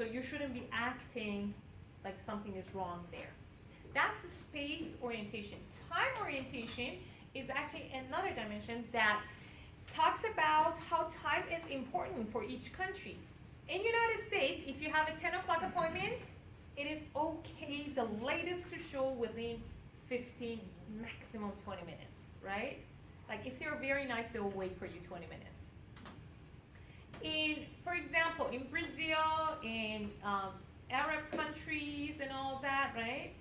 So you shouldn't be acting like something is wrong there. That's the space orientation. Time orientation is actually another dimension that talks about how time is important for each country. In United States, if you have a 10 o'clock appointment, it is okay the latest to show within 15, maximum 20 minutes, right? Like if they're very nice, they will wait for you 20 minutes. For example, in Brazil, in Arab countries and all that, right?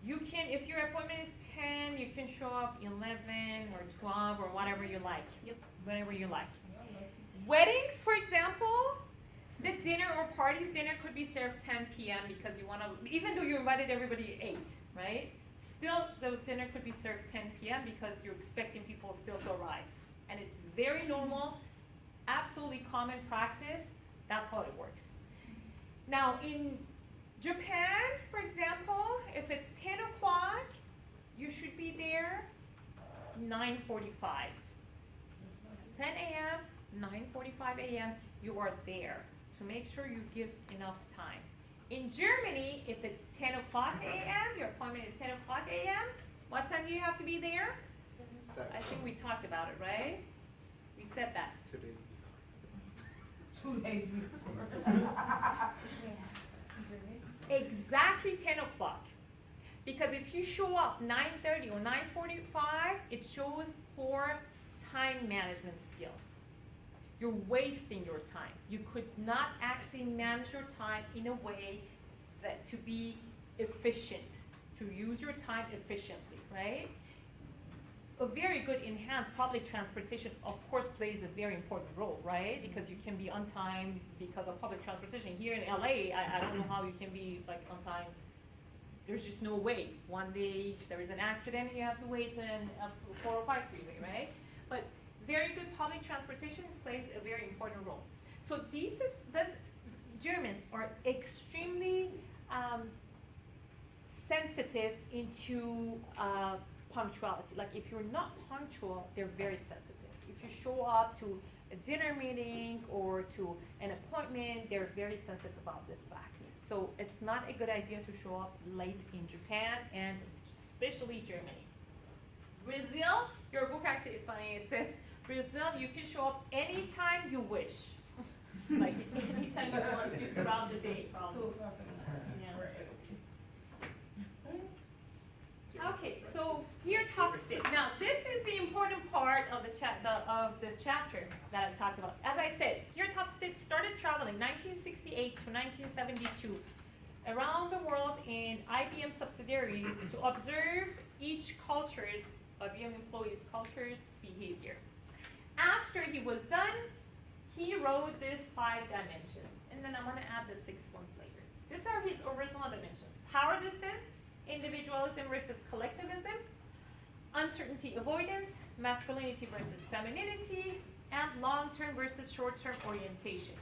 You can, if your appointment is 10, you can show up 11 or 12 or whatever you like. Yep. Whatever you like. Weddings, for example, the dinner or party's dinner could be served 10 p.m. because you want to, even though you invited everybody at 8, right? Still, the dinner could be served 10 p.m. because you're expecting people still to arrive. And it's very normal, absolutely common practice. That's how it works. Now, in Japan, for example, if it's 10 o'clock, you should be there 9:45. 10 a.m., 9:45 a.m., you are there to make sure you give enough time. In Germany, if it's 10 o'clock a.m., your appointment is 10 o'clock a.m., what time do you have to be there? 7. I think we talked about it, right? We said that. 2 days 2 days before. Exactly 10 o'clock. Because if you show up 9:30 or 9:45, it shows poor time management skills. You're wasting your time. You could not actually manage your time in a way that to be efficient, to use your time efficiently, right? A very good enhanced public transportation, of course, plays a very important role, right? Because you can be on time because of public transportation. Here in LA, I don't know how you can be like on time. There's just no way. One day there is an accident and you have to wait in a 405 freeway, right? But very good public transportation plays a very important role. So these Germans are extremely sensitive into punctuality. Like if you're not punctual, they're very sensitive. If you show up to a dinner meeting or to an appointment, they're very sensitive about this fact. So it's not a good idea to show up late in Japan and especially Germany. Brazil, your book actually is funny. It says, Brazil, you can show up anytime you wish. Like anytime you want to throughout the day, probably. Yeah. Okay, so Geert Hofstede. Now, this is the important part of of this chapter that I talked about. As I said, Geert Hofstede started traveling 1968 to 1972 around the world in IBM subsidiaries to observe each culture's, IBM employees' culture's behavior. After he was done, he wrote these 5 dimensions, and then I'm going to add the 6 ones later. These are his original dimensions: power distance, individualism versus collectivism, uncertainty avoidance, masculinity versus femininity, and long-term versus short-term orientation.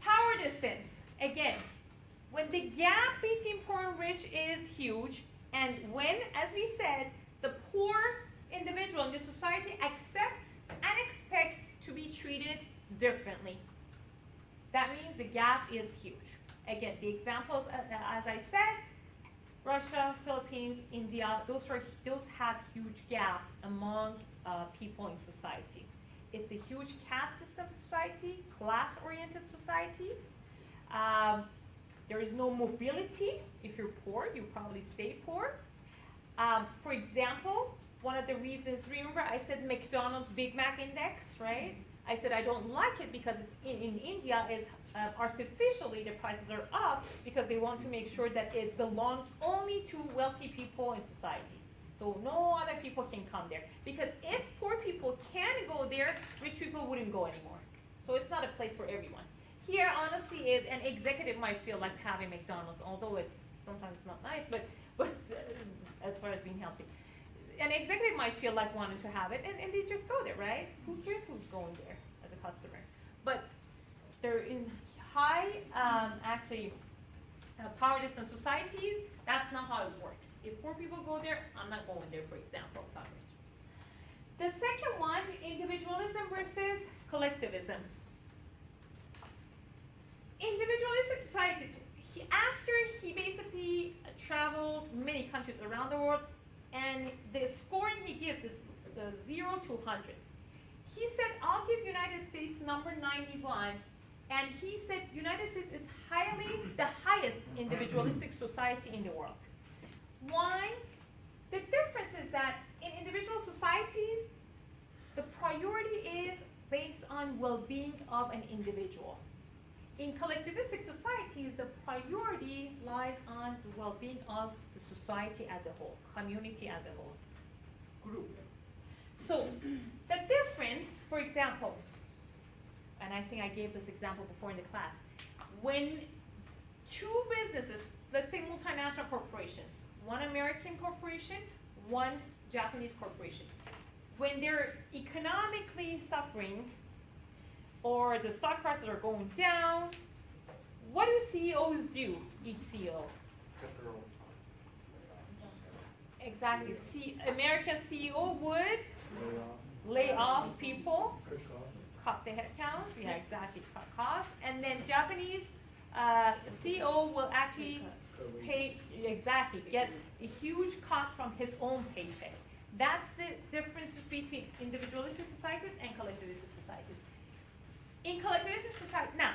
Power distance, again, when the gap between poor and rich is huge, and when, as we said, the poor individual in the society accepts and expects to be treated differently. That means the gap is huge. Again, the examples, as I said, Russia, Philippines, India, those have huge gap among people in society. It's a huge caste system society, class-oriented societies. There is no mobility. If you're poor, you probably stay poor. For example, one of the reasons, remember I said McDonald's Big Mac Index, right? I said I don't like it because it's in India is artificially the prices are up because they want to make sure that it belongs only to wealthy people in society. So no other people can come there. Because if poor people can go there, rich people wouldn't go anymore. So it's not a place for everyone. Here, honestly, an executive might feel like having McDonald's, although it's sometimes not nice, but as far as being healthy. An executive might feel like wanting to have it, and they just go there, right? Who cares who's going there as a customer? But they're in high, power distance societies, that's not how it works. If poor people go there, I'm not going there, for example, if I'm rich. The second one, individualism versus collectivism. traveled many countries around the world, and the scoring he gives is 0 to 100. He said, I'll give United States number 91, and he said United States is the highest individualistic society in the world. Why? The difference is that in individual societies, the priority is based on well-being of an individual. In collectivistic societies, the priority lies on the well-being of the society as a whole, community as a whole, group. So the difference, for example, and I think I gave this example before in the class, when two businesses, let's say multinational corporations, one American corporation, one Japanese corporation, when they're economically suffering or the stock prices are going down, what do CEOs do, each CEO? Cut their own. Exactly. American CEO would lay off people, cut the headcounts, yeah, exactly, cut costs, and then Japanese CEO will actually pay, exactly, get a huge cut from his own paycheck. That's the differences between individualistic societies and collectivistic societies. In collectivistic society, now,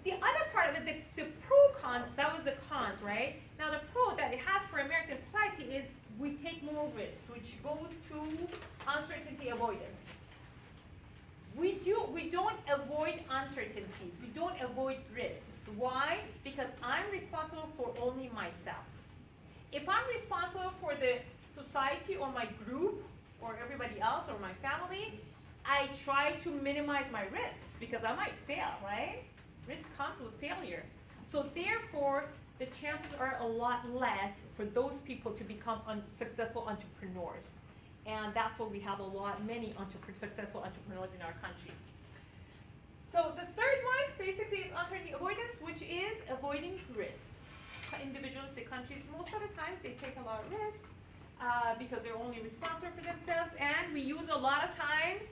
the other part of it, the pro-cons, that was the cons, right? Now the pro that it has for American society is we take more risks, which goes to uncertainty avoidance. We don't avoid uncertainties, we don't avoid risks. Why? Because I'm responsible for only myself. If I'm responsible for the society or my group or everybody else or my family, I try to minimize my risks because I might fail, right? Risk comes with failure. So therefore, the chances are a lot less for those people to become successful entrepreneurs. And that's what we have many successful entrepreneurs in our country. So the third one basically is uncertainty avoidance, which is avoiding risks. Individualistic countries, most of the times they take a lot of risks because they're only responsible for themselves, and we use a lot of times,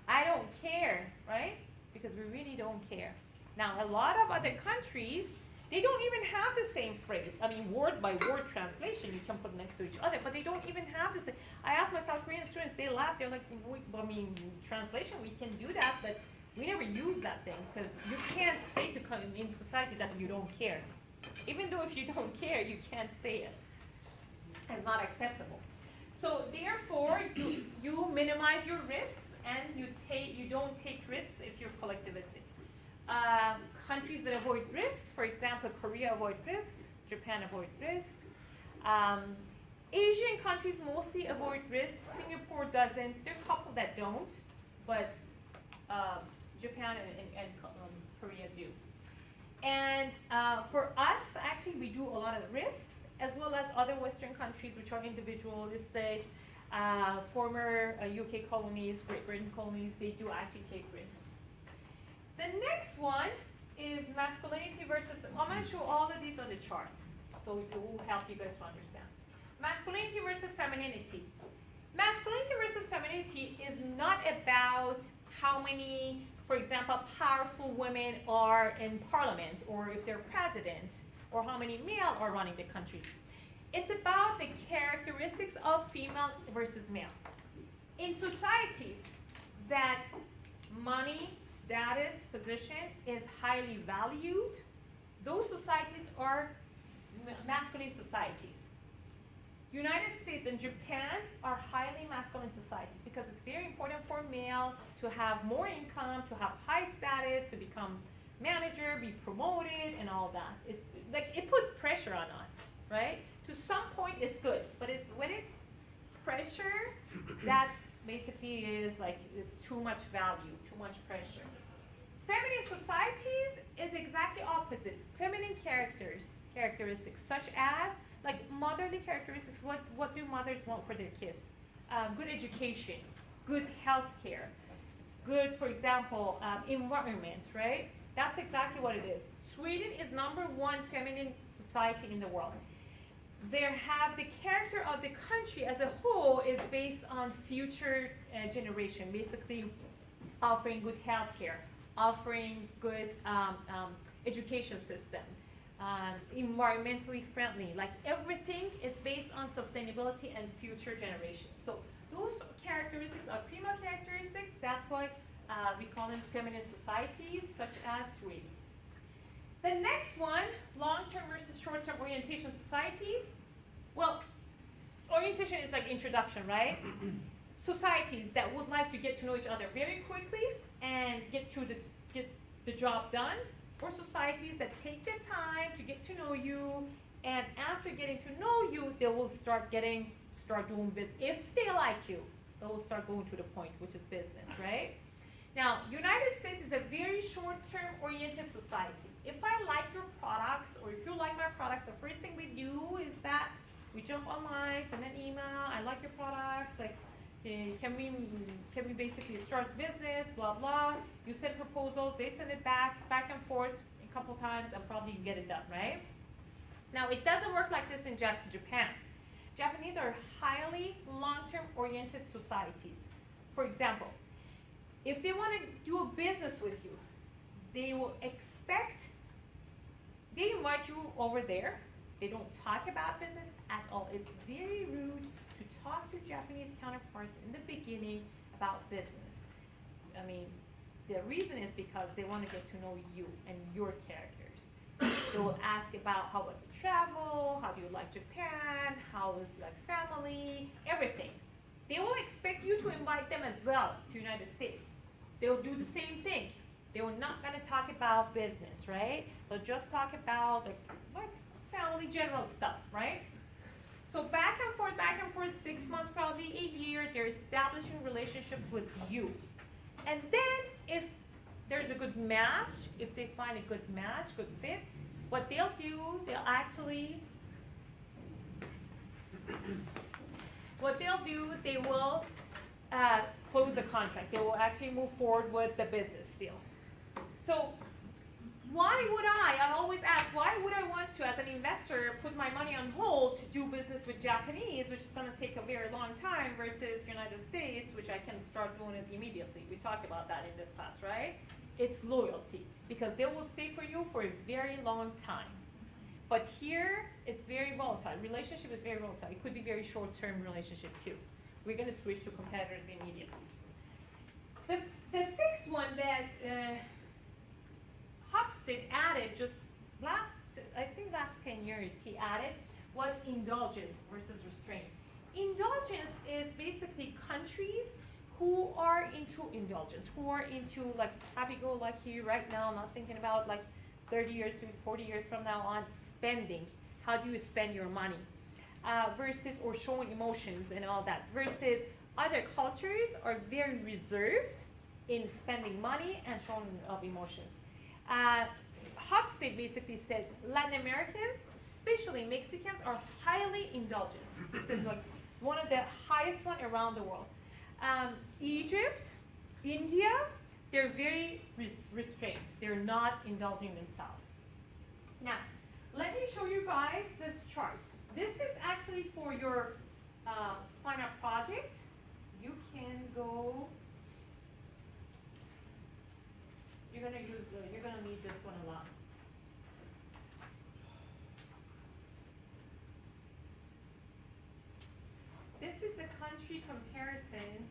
I don't care, right? Because we really don't care. Now, a lot of other countries, they don't even have the same phrase. I mean, word by word translation, you can put next to each other, but they don't even have the same. I asked my South Korean students, they laugh, they're like, I mean, translation, we can do that, but we never use that thing, because you can't say to come in society that you don't care. Even though if you don't care, you can't say it. It's not acceptable. So therefore, you minimize your risks, and you don't take risks if you're collectivistic. Countries that avoid risks, for example, Korea avoid risks, Japan avoid risks. Asian countries mostly avoid risks. Singapore doesn't. There are a couple that don't, but Japan and Korea do. And for us, actually, we do a lot of risks, as well as other Western countries which are individualistic, former UK colonies, Great Britain colonies, they do actually take risks. The next one is masculinity versus, I'm going to show all of these on the chart, so it will help you guys to understand. Masculinity versus femininity. Masculinity versus femininity is not about how many, for example, powerful women are in parliament, or if they're president, or how many male are running the country. It's about the characteristics of female versus male. In societies that money, status, position is highly valued, those societies are masculine societies. United States and Japan are highly masculine societies because it's very important for male to have more income, to have high status, to become manager, be promoted, and all that. It's like it puts pressure on us, right? To some point, it's good, but when it's pressure, that basically is like it's too much value, too much pressure. Feminine societies is exactly opposite. Feminine characteristics such as like motherly characteristics. What do mothers want for their kids? Good education, good health care, good, for example, environment, right? That's exactly what it is. Sweden is #1 feminine society in the world. The character of the country as a whole is based on future generation, basically offering good health care, offering good education system, environmentally friendly. Like everything is based on sustainability and future generations. So those characteristics are female characteristics. That's why we call them feminine societies, such as Sweden. The next one, long-term versus short-term orientation societies. Well, orientation is like introduction, right? Societies that would like to get to know each other very quickly and get the job done, or societies that take their time to get to know you, and after getting to know you, they will start doing business. If they like you, they will start going to the point, which is business, right? Now, United States is a very short-term oriented society. If I like your products, or if you like my products, the first thing we do is that we jump online, send an email, I like your products, like, can we basically start business, blah, blah. You send proposals, they send it back and forth a couple times, and probably you get it done, right? Now, it doesn't work like this in Japan. Japanese are highly long-term oriented societies. For example, if they want to do a business with you, they invite you over there. They don't talk about business at all. It's very rude to talk to Japanese counterparts in the beginning about business. I mean, the reason is because they want to get to know you and your characters. They will ask about how was your travel, how do you like Japan, how is like family, everything. They will expect you to invite them as well to United States. They will do the same thing. They were not going to talk about business, right? They'll just talk about like family general stuff, right? So back and forth, 6 months, probably a year, they're establishing a relationship with you. And then if there's a good match, if they find a good match, good fit, what they'll do, they will close the contract. They will actually move forward with the business deal. So why would I always ask, why would I want to, as an investor, put my money on hold to do business with Japanese, which is going to take a very long time, versus United States, which I can start doing it immediately. We talked about that in this class, right? It's loyalty, because they will stay for you for a very long time. But here, it's very volatile. Relationship is very volatile. It could be very short-term relationship too. We're going to switch to competitors immediately. The sixth one that Hofstede added just last 10 years, he added, was indulgence versus restraint. Indulgence is basically countries who are into indulgence, who are into like happy-go-lucky right now, not thinking about like 30 years, 40 years from now on, spending. How do you spend your money? Versus, or showing emotions and all that. Versus other cultures are very reserved in spending money and showing of emotions. Hofstede basically says Latin Americans, especially Mexicans, are highly indulgent. This is like one of the highest one around the world. Egypt, India, they're very restrained. They're not indulging themselves. Now, let me show you guys this chart. This is actually for your final project. You can go. You're gonna need this one a lot. This is the country comparison.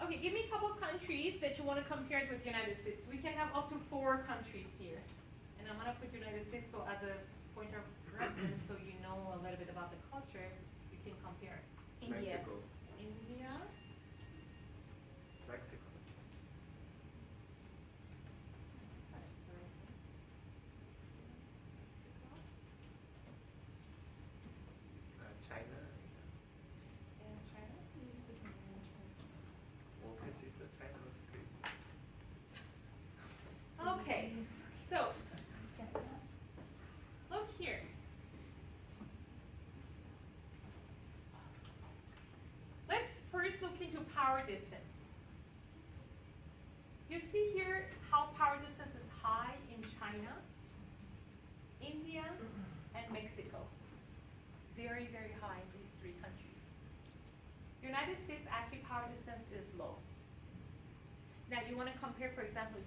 Okay, give me a couple of countries that you want to compare it with United States. We can have up to 4 countries here. And I'm going to put United States so as a point of reference, so you know a little bit about the culture, you can compare. India. Mexico. India. Mexico. China. And China. Well, because she said China was crazy. Okay, so look here. power distance. You see here how power distance is high in China, India, and Mexico. Very, very high in these three countries. United States, actually power distance is low. Now you want to compare, for example,